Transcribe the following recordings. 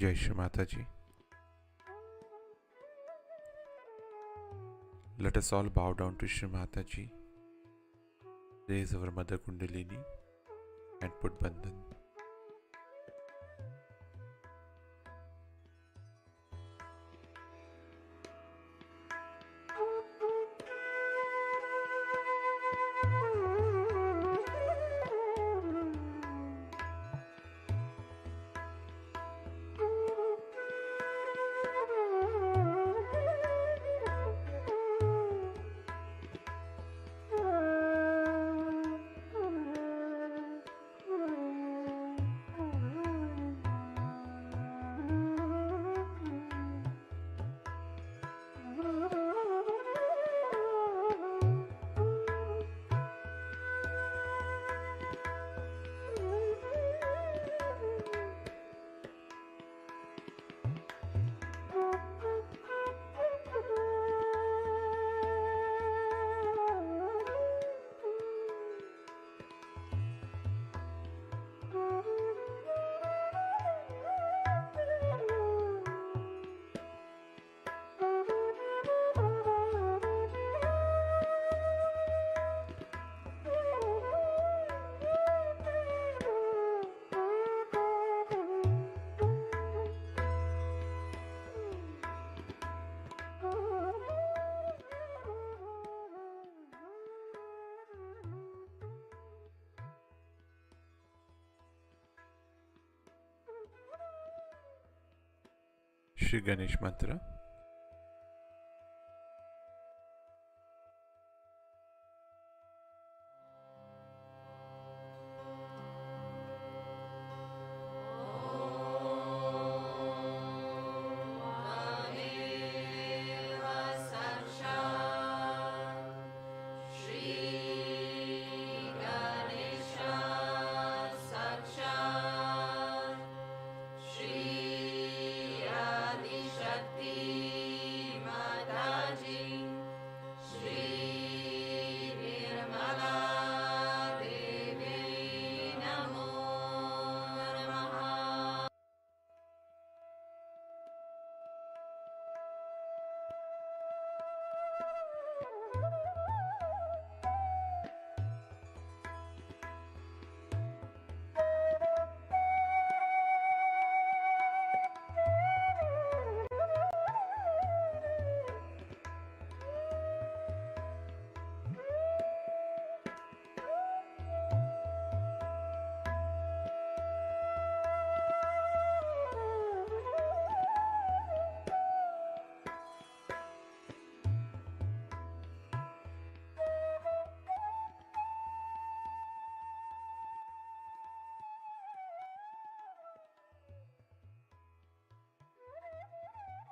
Jai Shri Mataji. Let us all bow down to Shri Mataji, raise our Mother Kundalini and put Bandhan. Shri Ganesh Mantra.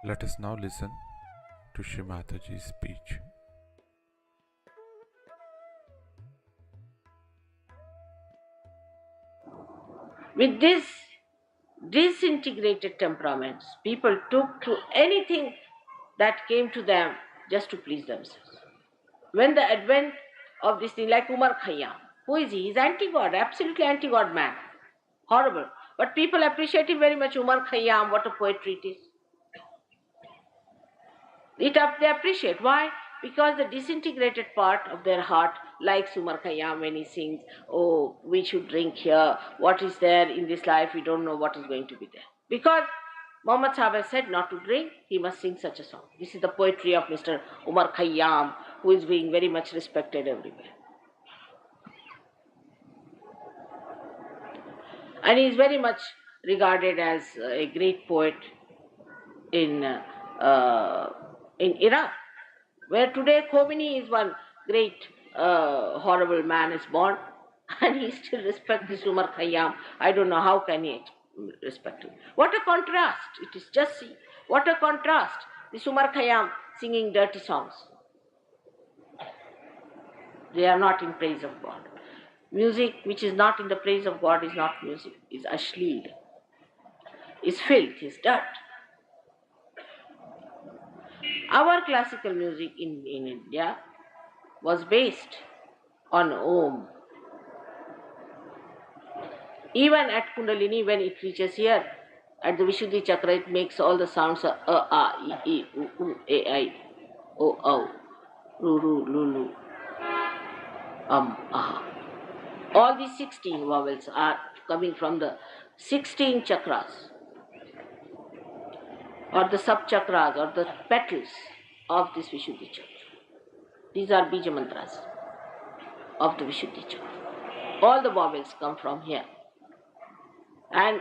Let us now listen to Shri Mataji's speech. With these disintegrated temperaments, people took to anything that came to them just to please themselves. When the advent of this thing, like Umar Khayyam, who is he? He's anti-God, absolutely anti-God man. Horrible. But people appreciate him very much. Umar Khayyam, what a poetry it is. They appreciate. Why? Because the disintegrated part of their heart likes Umar Khayyam when he sings, oh, we should drink here. What is there in this life? We don't know what is going to be there. Because Muhammad Sahib has said not to drink, he must sing such a song. This is the poetry of Mr. Umar Khayyam, who is being very much respected everywhere. And he is very much regarded as a great poet in Iraq, where today Khomeini is one great horrible man is born, and he still respects this Umar Khayyam. I don't know how can he respect him. What a contrast it is. Just see, what a contrast. This Umar Khayyam singing dirty songs. They are not in praise of God. Music which is not in the praise of God is not music, is ashleel, is filth, is dirt. Our classical music in India was based on Om. Even at Kundalini, when it reaches here, At the Vishuddhi chakra, it makes all the sounds a, e, I, o, au, ru, ru, lu, lu, aha. All these 16 vowels are coming from the 16 chakras, or the sub-chakras, or the petals of this Vishuddhi chakra. These are bija mantras of the Vishuddhi chakra. All the vowels come from here. And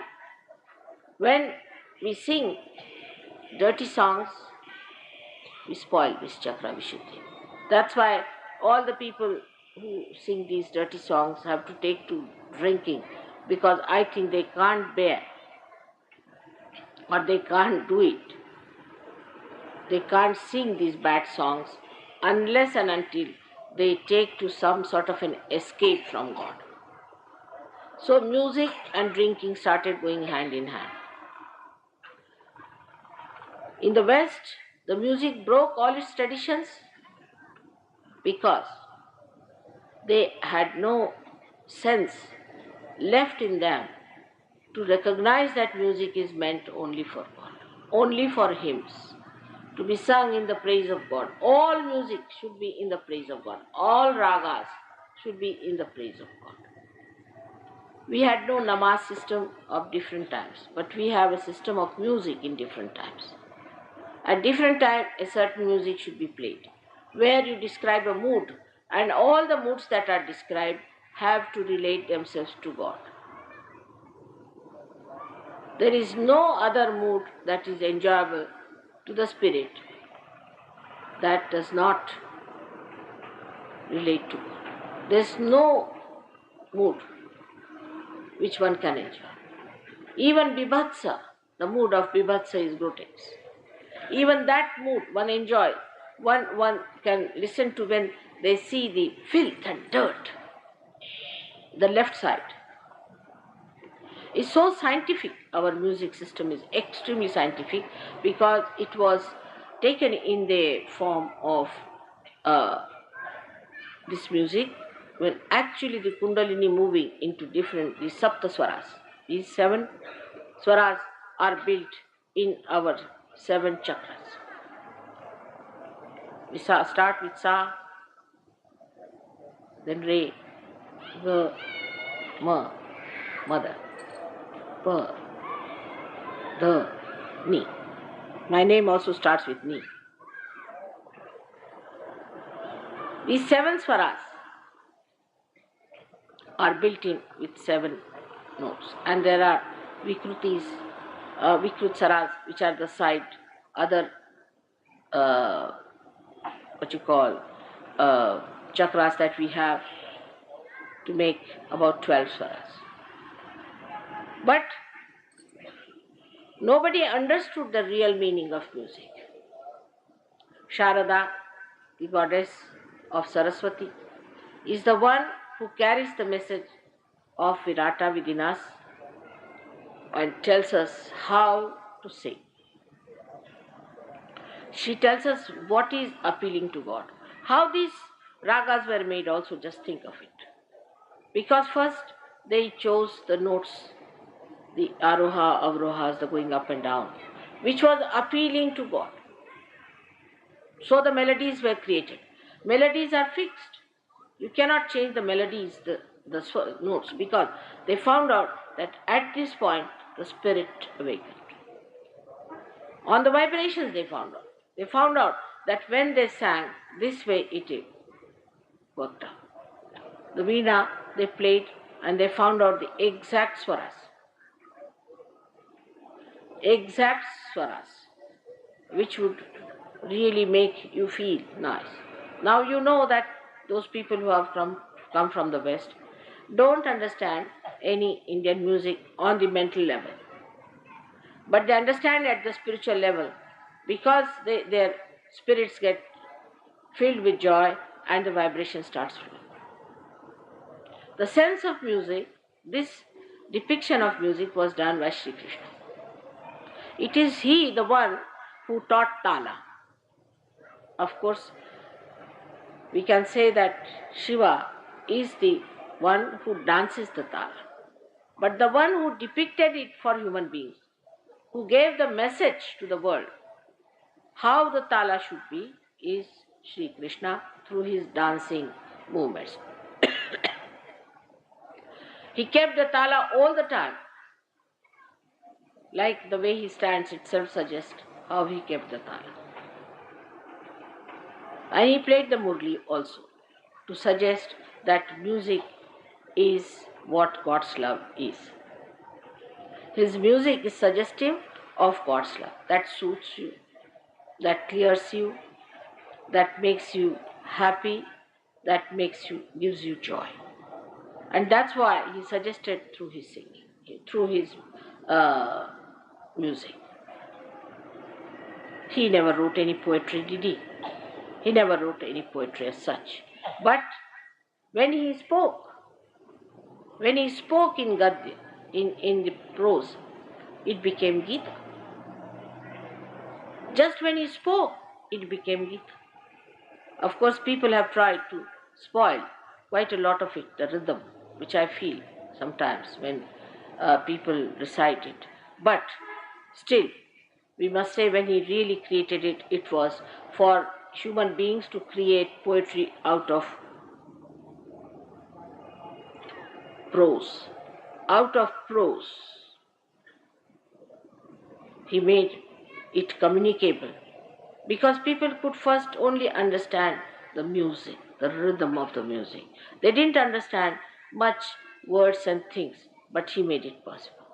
when we sing dirty songs, we spoil this chakra Vishuddhi. That's why all the people who sing these dirty songs have to take to drinking, because I think they can't bear, or they can't do it. They can't sing these bad songs unless and until they take to some sort of an escape from God. So music and drinking started going hand in hand. In the West, the music broke all its traditions because they had no sense left in them to recognize that music is meant only for God, only for hymns, to be sung in the praise of God. All music should be in the praise of God. All ragas should be in the praise of God. We had no namaz system of different times, but we have a system of music in different times. At different times, a certain music should be played, where you describe a mood, and all the moods that are described have to relate themselves to God. There is no other mood that is enjoyable to the spirit that does not relate to God. There is no mood which one can enjoy. Even Bibhatsa, the mood of Bibhatsa is grotesque. Even that mood one enjoys, one can listen to when they see the filth and dirt. The left side is so scientific. Our music system is extremely scientific because it was taken in the form of this music when actually the Kundalini moving into different, these Sapta Swaras. These 7 Swaras are built in our 7 chakras. We start with Sa, then Re, Ga, Ma, Mother, Pa, Da, Ni. My name also starts with Ni. These 7 Swaras are built in with 7 notes, and there are Vikrutis, Vikrut Saras, which are the side, other chakras that we have to make about 12 swaras. But nobody understood the real meaning of music. Sharada, the goddess of Saraswati, is the one who carries the message of Virata within us and tells us how to sing. She tells us what is appealing to God. How these ragas were made also, just think of it. Because first they chose the notes, the aroha, avrohas, the going up and down, which was appealing to God. So the melodies were created. Melodies are fixed. You cannot change the melodies, the notes, because they found out that at this point the spirit awakened. On the vibrations they found out. They found out that when they sang, this way it worked out. The veena they played and they found out the exact swaras. Exact swaras, which would really make you feel nice. Now you know that those people who have come from the West don't understand any Indian music on the mental level. But they understand at the spiritual level because their spirits get filled with joy and the vibration starts flowing. The sense of music, this depiction of music was done by Sri Krishna. It is he, the one who taught Tala. Of course, we can say that Shiva is the one who dances the Tala. But the one who depicted it for human beings who gave the message to the world how the tala should be is Sri Krishna through his dancing movements. He kept the tala all the time, like the way he stands itself suggests how he kept the tala. And he played the murli also to suggest that music is what God's love is. His music is suggestive of God's love. That suits you, that clears you, that makes you happy, that gives you joy. And that's why he suggested through his singing, through his music. He never wrote any poetry, did he? He never wrote any poetry as such. But when he spoke in Gadya, in the prose, it became Gita. Just when he spoke, it became Gita. Of course, people have tried to spoil quite a lot of it, the rhythm, which I feel sometimes when people recite it. But still, we must say when he really created it, it was for human beings to create poetry out of prose. Out of prose, he made it communicable because people could first only understand the music, the rhythm of the music. They didn't understand much words and things, but he made it possible.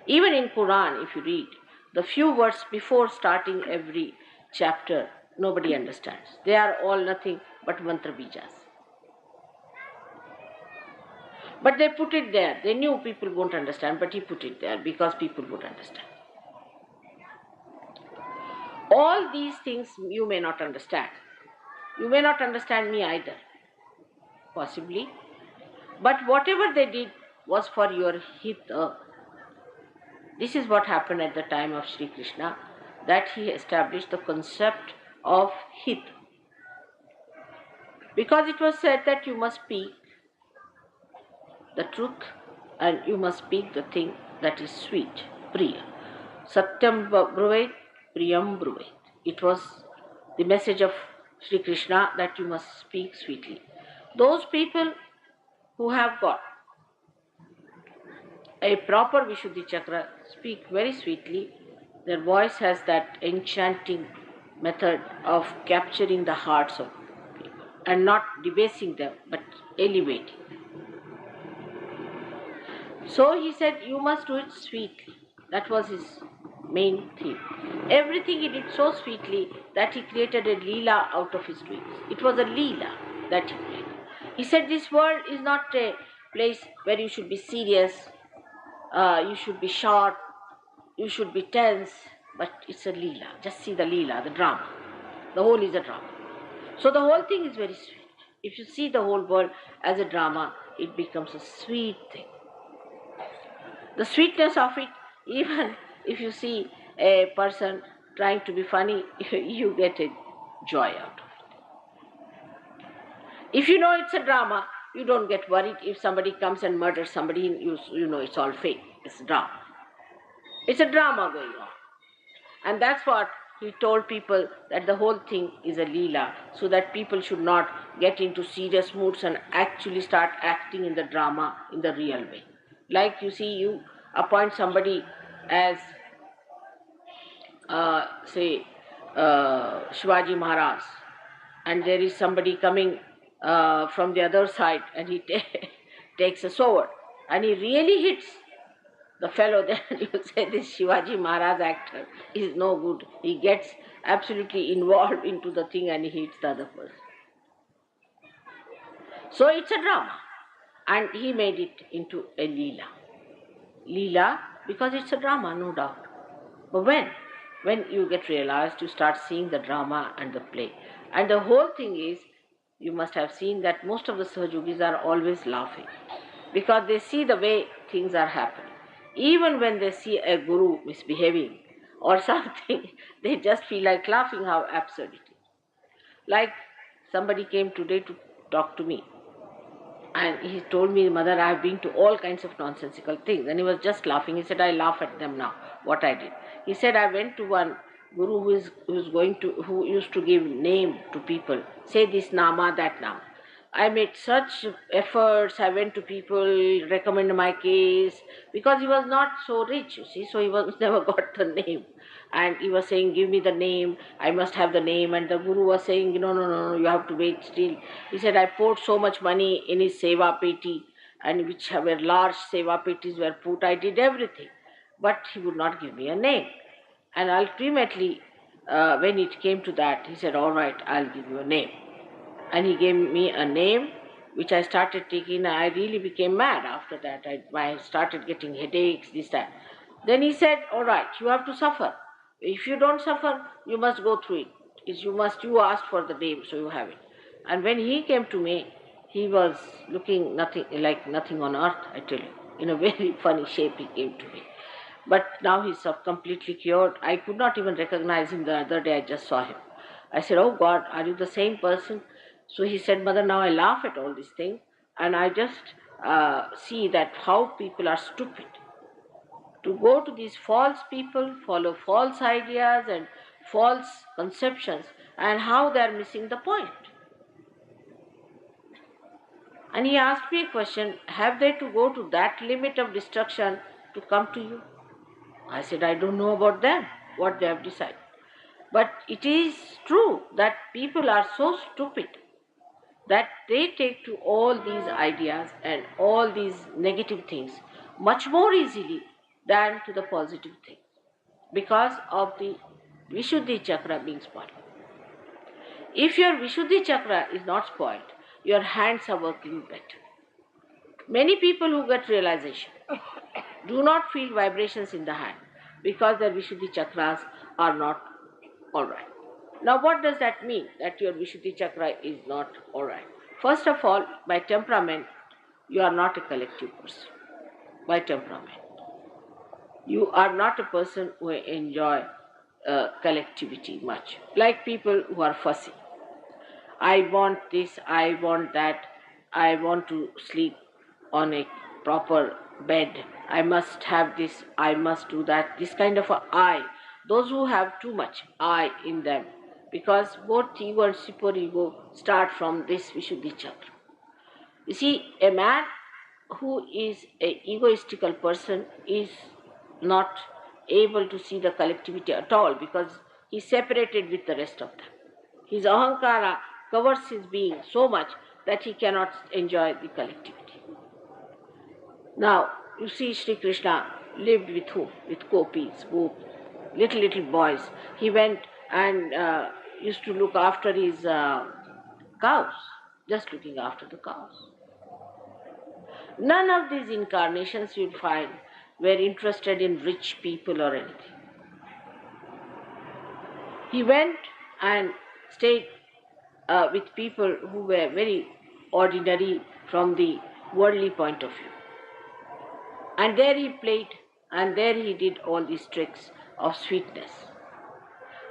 Even in Quran, if you read, the few words before starting every chapter, nobody understands. They are all nothing but mantra bijas. But they put it there. They knew people won't understand, but he put it there because people would understand. All these things you may not understand. You may not understand me either, possibly. But whatever they did was for your hita. This is what happened at the time of Sri Krishna, that he established the concept of hit. Because it was said that you must speak the truth and you must speak the thing that is sweet, priya. Satyam bruvet, priyam bruvet. It was the message of Sri Krishna that you must speak sweetly. Those people who have got a proper Vishuddhi Chakra speak very sweetly. Their voice has that enchanting method of capturing the hearts of people and not debasing them but elevating. So he said, you must do it sweetly. That was his main theme. Everything he did so sweetly that he created a leela out of his doings. It was a leela that he played. He said, this world is not a place where you should be serious, you should be sharp, you should be tense, but it's a leela. Just see the leela, the drama. The whole is a drama. So the whole thing is very sweet. If you see the whole world as a drama, it becomes a sweet thing. The sweetness of it, even if you see a person trying to be funny, you get a joy out of it. If you know it's a drama, you don't get worried if somebody comes and murders somebody, you know it's all fake. It's a drama. It's a drama going on. And that's what he told people, that the whole thing is a leela, so that people should not get into serious moods and actually start acting in the drama in the real way. Like you see, you appoint somebody as, Shivaji Maharaj, and there is somebody coming from the other side and he takes a sword and he really hits the fellow, then you say this Shivaji Maharaj actor is no good. He gets absolutely involved into the thing and he hits the other person. So it's a drama. And he made it into a leela. Leela, because it's a drama, no doubt. But when you get realized, you start seeing the drama and the play. And the whole thing is, you must have seen that most of the Sahajogis are always laughing because they see the way things are happening. Even when they see a guru misbehaving or something, they just feel like laughing how absurd it is. Like somebody came today to talk to me And he told me, Mother, I have been to all kinds of nonsensical things. And he was just laughing. He said, I laugh at them now, what I did. He said, I went to one guru who used to give name to people. Say this nama, that nama. I made such efforts. I went to people, recommend my case, because he was not so rich, you see, so he was never got the name. And he was saying, give me the name, I must have the name. And the guru was saying, no, no, no, no, you have to wait still. He said, I poured so much money in his seva peti, and which were large seva petis were put. I did everything, but he would not give me a name. And ultimately, when it came to that, he said, all right, I'll give you a name. And he gave me a name which I started taking. I really became mad after that. I started getting headaches, this, that. Then he said, all right, you have to suffer. If you don't suffer, you must go through it. You asked for the name, so you have it. And when he came to me, he was looking nothing on earth, I tell you. In a very funny shape he came to me. But now he's completely cured. I could not even recognize him the other day. I just saw him. I said, oh God, are you the same person? So he said, Mother, now I laugh at all these things, and I just see that how people are stupid. To go to these false people, follow false ideas and false conceptions, and how they are missing the point. And he asked me a question, have they to go to that limit of destruction to come to you? I said, I don't know about them, what they have decided. But it is true that people are so stupid that they take to all these ideas and all these negative things much more easily than to the positive things, because of the Vishuddhi chakra being spoiled. If your Vishuddhi chakra is not spoiled, your hands are working better. Many people who get realization do not feel vibrations in the hand because their Vishuddhi chakras are not alright. Now, what does that mean, that your Vishuddhi chakra is not alright? First of all, by temperament, you are not a collective person. By temperament, you are not a person who enjoy collectivity much. Like people who are fussy. I want this, I want that, I want to sleep on a proper bed, I must have this, I must do that, this kind of a I. Those who have too much I in them, because both ego and superego start from this Vishuddhi chakra. You see, a man who is an egoistical person is not able to see the collectivity at all, because he is separated with the rest of them. His ahankara covers his being so much that he cannot enjoy the collectivity. Now, you see, Sri Krishna lived with whom? With gopis, little boys. He went and used to look after his cows, just looking after the cows. None of these incarnations you'll find were interested in rich people or anything. He went and stayed with people who were very ordinary from the worldly point of view. And there he played, and there he did all these tricks of sweetness.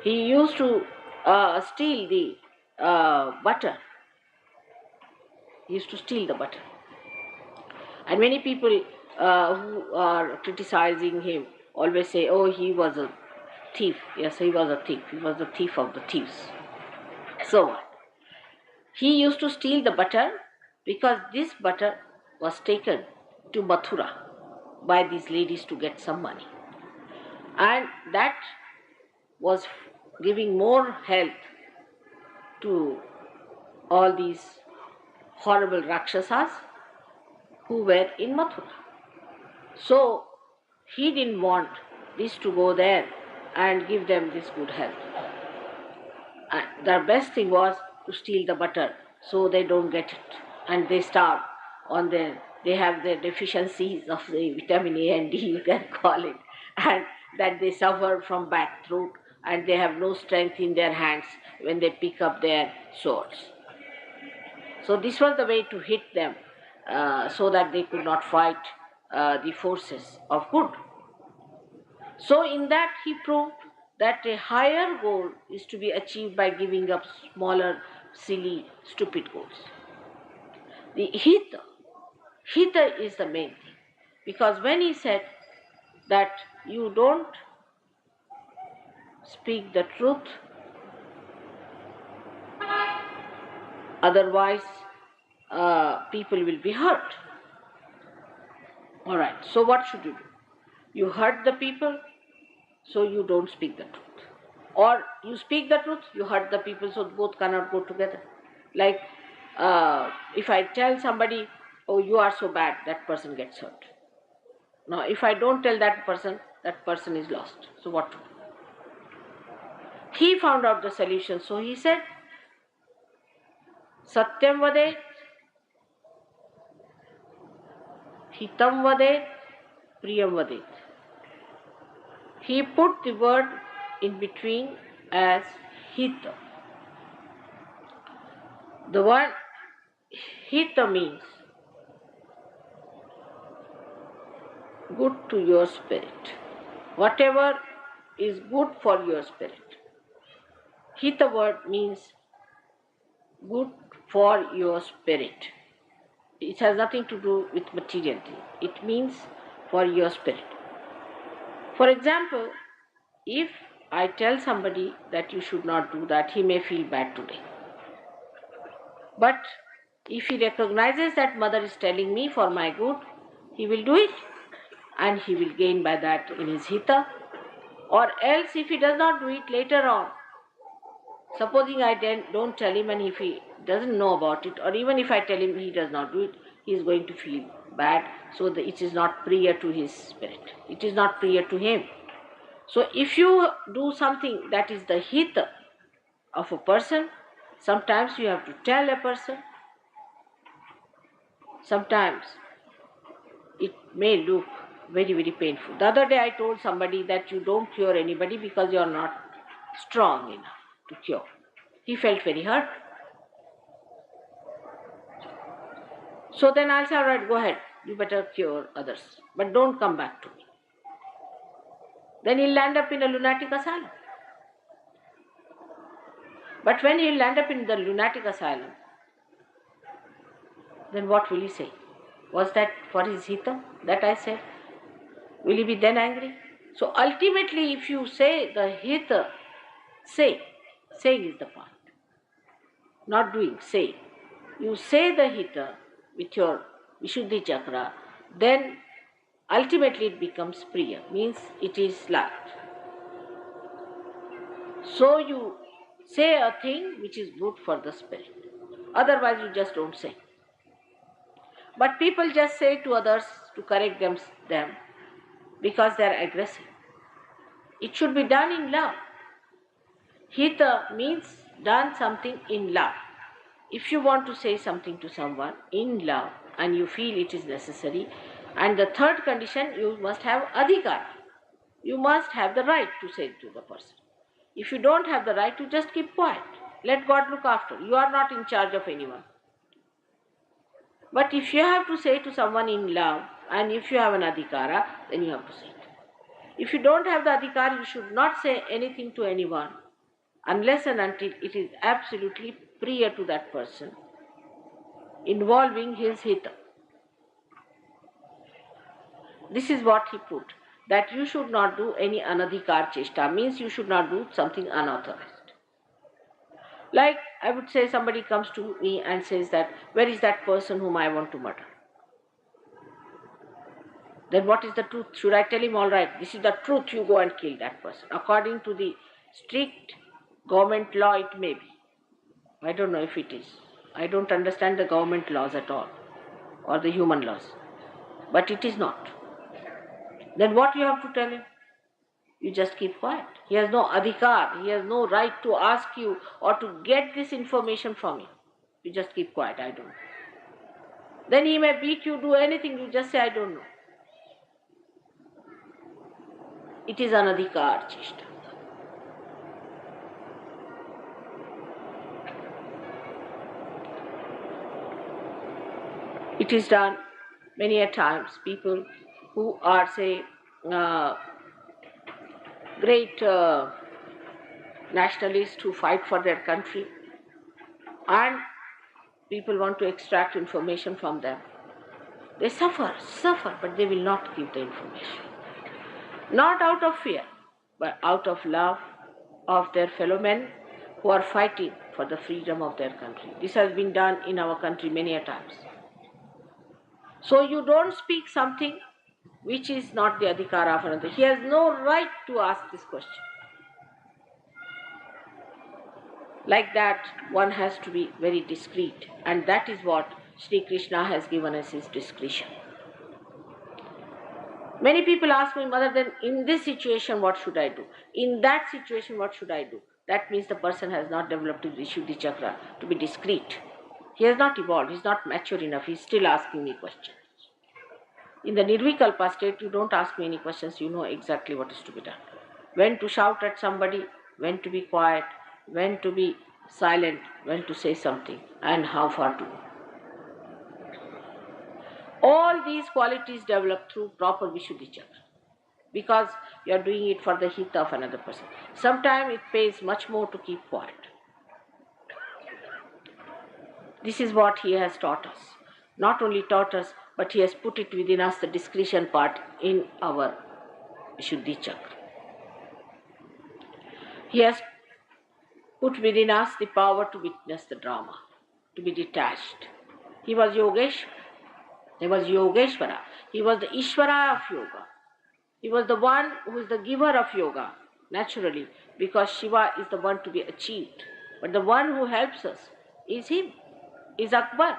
He used to steal the butter. He used to steal the butter. And many people who are criticizing him always say, oh, he was a thief. Yes, he was a thief. He was the thief of the thieves. So on. He used to steal the butter because this butter was taken to Mathura by these ladies to get some money. And that was giving more health to all these horrible Rakshasas who were in Mathura. So he didn't want this to go there and give them this good health. And the best thing was to steal the butter so they don't get it and they starve on they have the deficiencies of the vitamin A and D, you can call it, and that they suffer from bad throat and they have no strength in their hands when they pick up their swords. So this was the way to hit them so that they could not fight the forces of good. So in that he proved that a higher goal is to be achieved by giving up smaller, silly, stupid goals. The hit Hita is the main thing. Because when he said that you don't speak the truth, otherwise people will be hurt. Alright, so what should you do? You hurt the people, so you don't speak the truth. Or you speak the truth, you hurt the people, so both cannot go together. Like if I tell somebody, oh, you are so bad, that person gets hurt. Now, if I don't tell that person is lost. So what to do? He found out the solution, so he said, Satyam vadet, hitam vadet, priyam vadet. He put the word in between as hita. The word hita means good to your spirit. Whatever is good for your spirit. Hita word means good for your spirit. It has nothing to do with material thing. It means for your spirit. For example, if I tell somebody that you should not do that, he may feel bad today. But if he recognizes that mother is telling me for my good, he will do it and he will gain by that in his hita. Or else if he does not do it later on, supposing I don't tell him and if he doesn't know about it, or even if I tell him he does not do it, he is going to feel bad. So it is not priya to his spirit. It is not priya to him. So if you do something that is the hita of a person, sometimes you have to tell a person. Sometimes it may look very, very painful. The other day I told somebody that you don't cure anybody because you are not strong enough to cure. He felt very hurt. So then I'll say, all right, go ahead. You better cure others. But don't come back to me. Then he'll land up in a lunatic asylum. But when he'll land up in the lunatic asylum, then what will he say? Was that for his hita that I said? Will he be then angry? So ultimately, if you say the hita, saying is the point. Not doing, saying. You say the hita with your Vishuddhi chakra, then ultimately it becomes priya, means it is liked. So you say a thing which is good for the spirit. Otherwise you just don't say. But people just say to others to correct them because they are aggressive. It should be done in love. Hita means done something in love. If you want to say something to someone in love and you feel it is necessary, and the third condition, you must have adhikar. You must have the right to say to the person. If you don't have the right, you just keep quiet. Let God look after. You are not in charge of anyone. But if you have to say to someone in love, and if you have an adhikara, then you have to say it. If you don't have the adhikar, you should not say anything to anyone unless and until it is absolutely priya to that person, involving his hita. This is what he put, that you should not do any anadhikar cheshta, means you should not do something unauthorized. Like I would say somebody comes to me and says that, where is that person whom I want to murder? Then what is the truth? Should I tell him, all right, this is the truth, you go and kill that person? According to the strict government law, it may be. I don't know if it is. I don't understand the government laws at all, or the human laws. But it is not. Then what you have to tell him? You just keep quiet. He has no adhikar, he has no right to ask you or to get this information from you. You just keep quiet, I don't know. Then he may beat you, do anything, you just say, I don't know. It is anadhikar cheshta. It is done many a times. People who are, say, great nationalists who fight for their country, and people want to extract information from them. They suffer, but they will not give the information. Not out of fear, but out of love of their fellow men who are fighting for the freedom of their country. This has been done in our country many a times. So you don't speak something which is not the adhikara of another. He has no right to ask this question. Like that, one has to be very discreet, and that is what Sri Krishna has given us, his discretion. Many people ask me, Mother, then in this situation, what should I do? In that situation, what should I do? That means the person has not developed his Vishuddhi Chakra to be discreet. He has not evolved, he is not mature enough, he is still asking me questions. In the Nirvikalpa state, you don't ask me any questions, you know exactly what is to be done. When to shout at somebody, when to be quiet, when to be silent, when to say something, and how far to go. All these qualities develop through proper Vishuddhi Chakra, because you are doing it for the hit of another person. Sometimes it pays much more to keep quiet. This is what he has taught us. Not only taught us, but he has put it within us, the discretion part, in our Vishuddhi Chakra. He has put within us the power to witness the drama, to be detached. He was Yogeshwara. He was Yogeshwara. He was the Ishvara of yoga. He was the one who is the giver of yoga, naturally, because Shiva is the one to be achieved. But the one who helps us is him, is Akbar,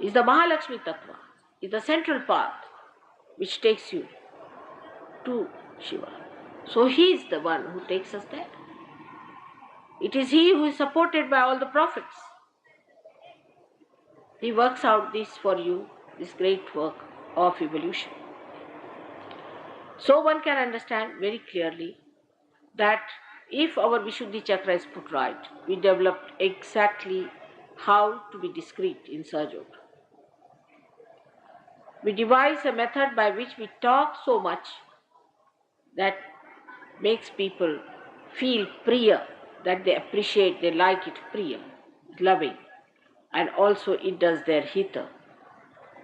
is the Mahalakshmi Tattva, is the central path which takes you to Shiva. So he is the one who takes us there. It is he who is supported by all the prophets. He works out this for you, this great work of evolution. So one can understand very clearly that if our Vishuddhi Chakra is put right, we develop exactly how to be discreet in Sahaja Yoga. We devise a method by which we talk so much that makes people feel priya, that they appreciate, they like it, priya, loving, and also it does their hita.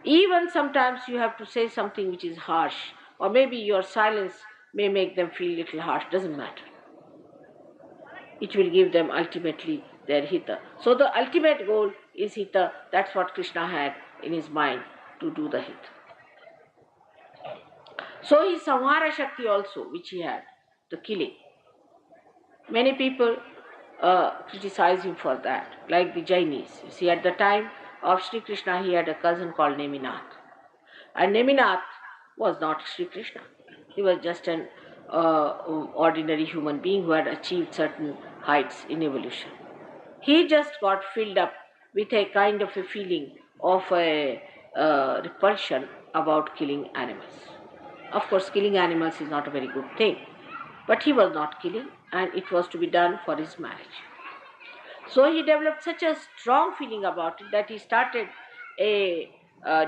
Even sometimes you have to say something which is harsh, or maybe your silence may make them feel a little harsh, doesn't matter. It will give them ultimately their hita. So the ultimate goal is hita. That's what Krishna had in his mind, to do the hita. So his samhara shakti also, which he had, the killing. Many people criticize him for that, like the Jainis. You see, at the time of Sri Krishna, he had a cousin called Neminath. And Neminath was not Sri Krishna. He was just an ordinary human being who had achieved certain heights in evolution. He just got filled up with a kind of a feeling of a repulsion about killing animals. Of course, killing animals is not a very good thing, but he was not killing, and it was to be done for his marriage. So he developed such a strong feeling about it that he started a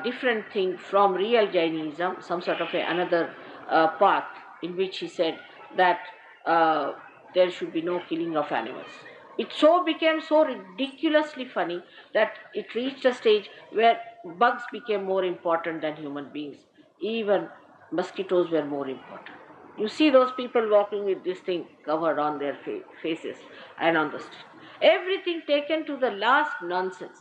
different thing from real Jainism, some sort of another path in which he said that there should be no killing of animals. It so became so ridiculously funny that it reached a stage where bugs became more important than human beings. Even mosquitoes were more important. You see those people walking with this thing covered on their faces and on the street. Everything taken to the last nonsense.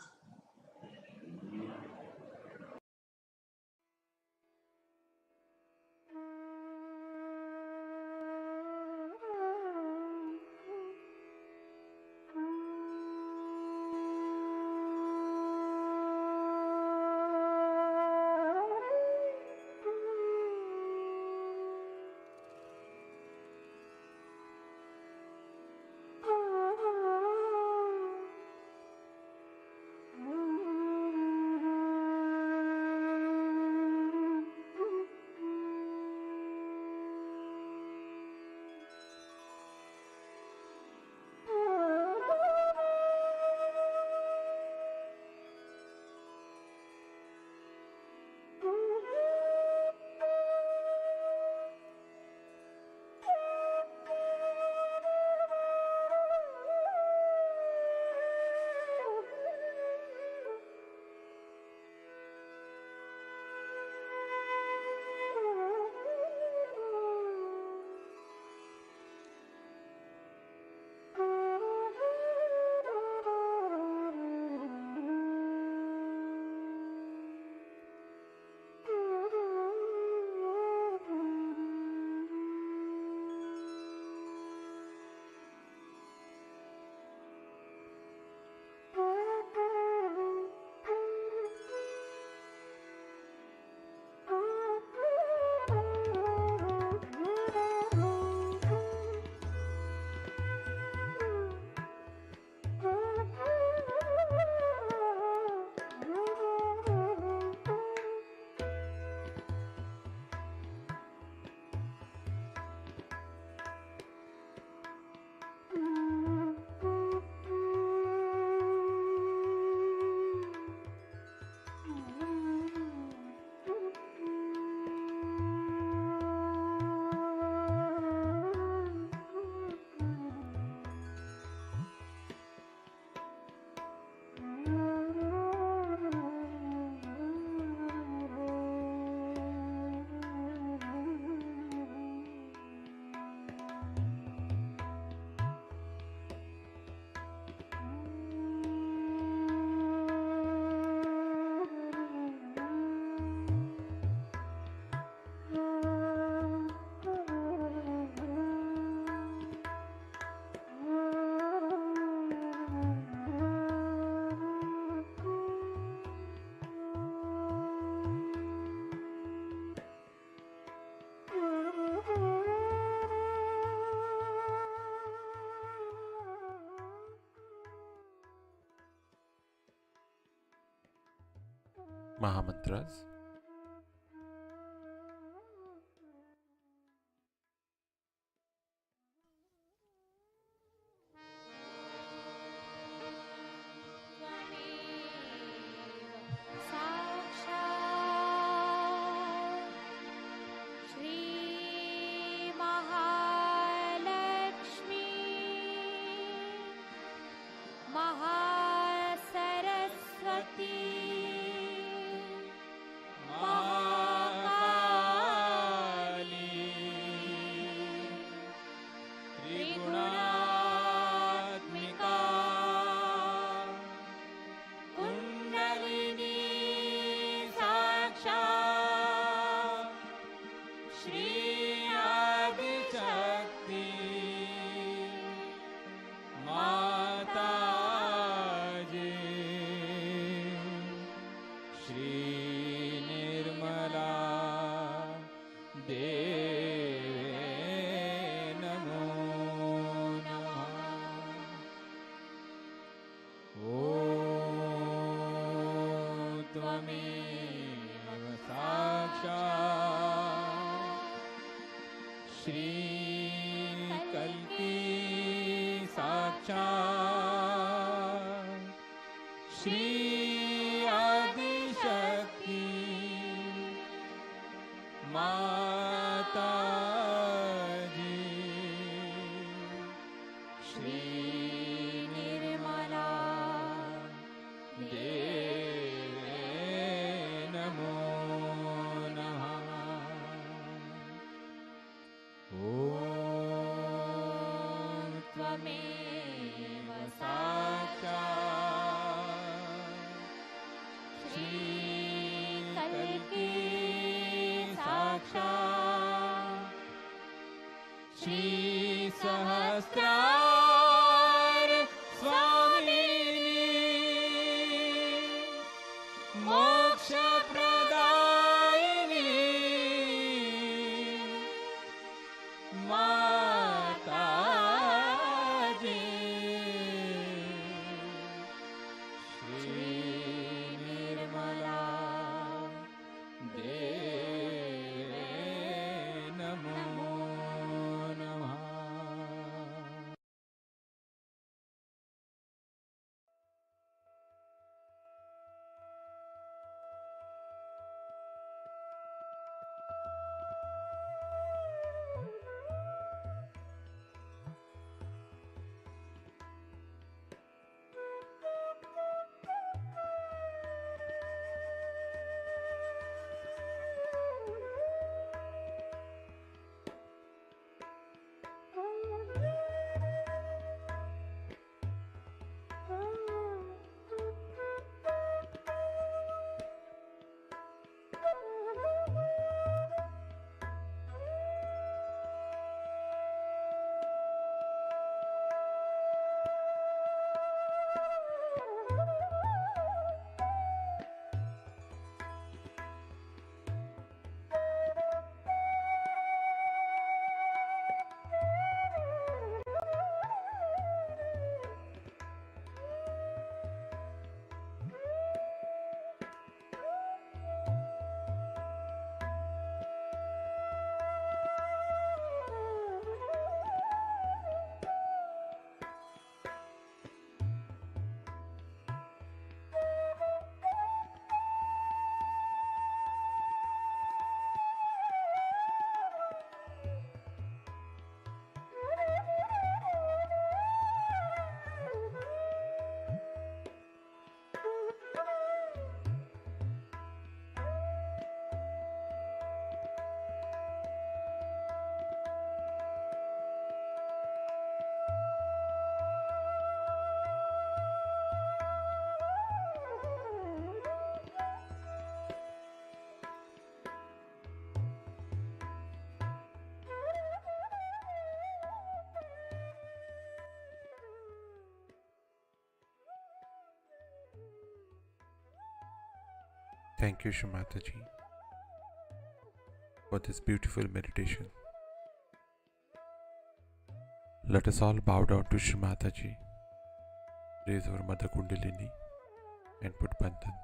Mahamantras. Thank you, Shamata ji, for this beautiful meditation. Let us all bow down to Shamata ji, raise our Mother Kundalini, and put Bandhan.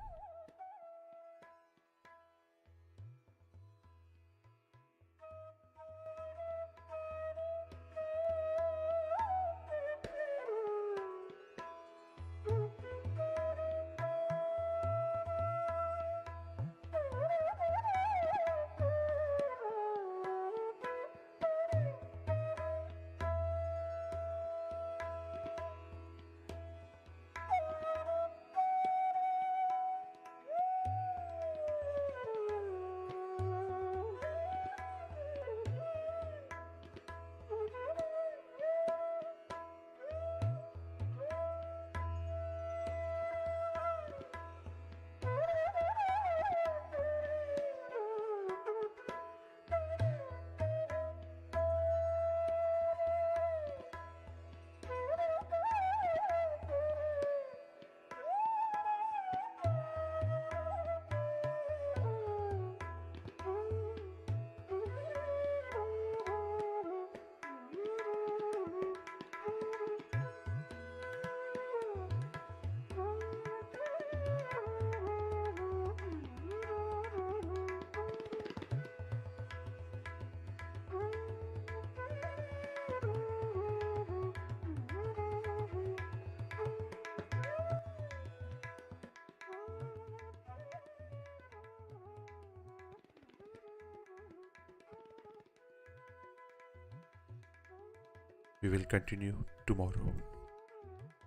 We will continue tomorrow,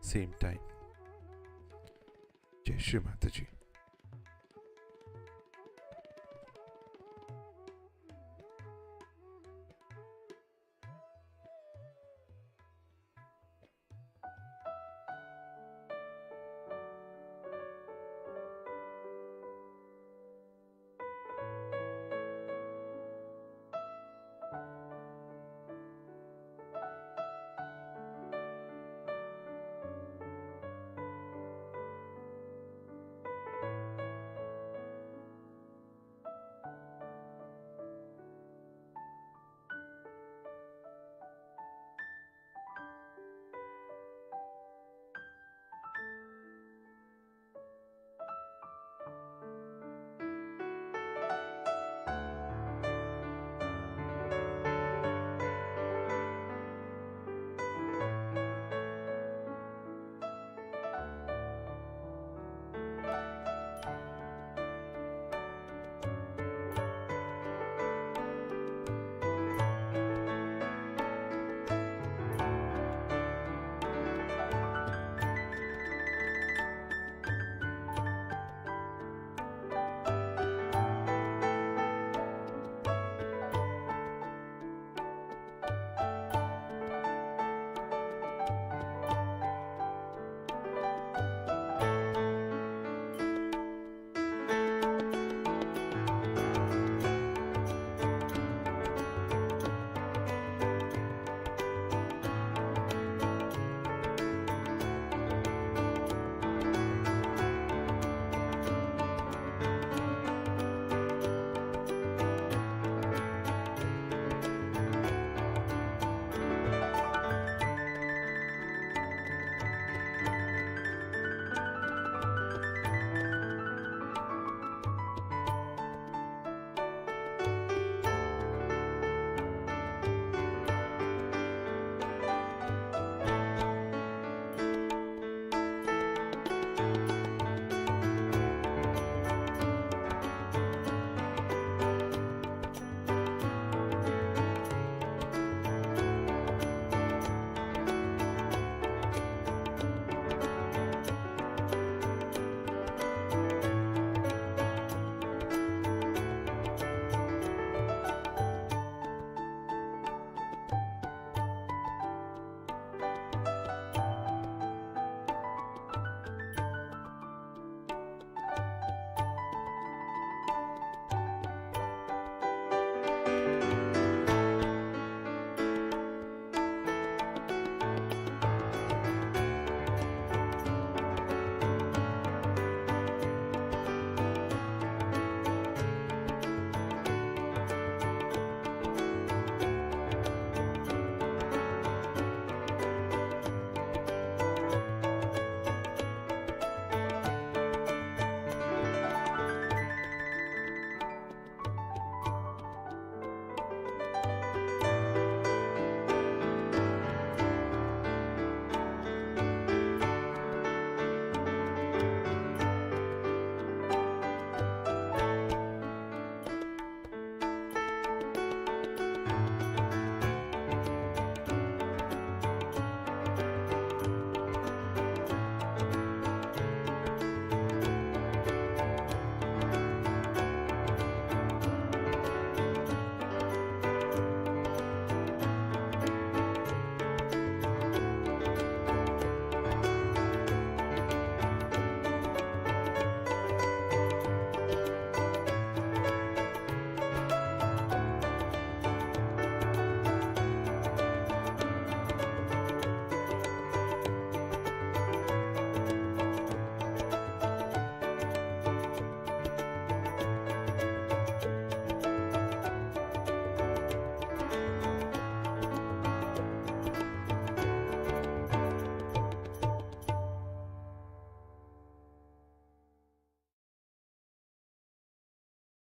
same time. Jai Shri Mataji.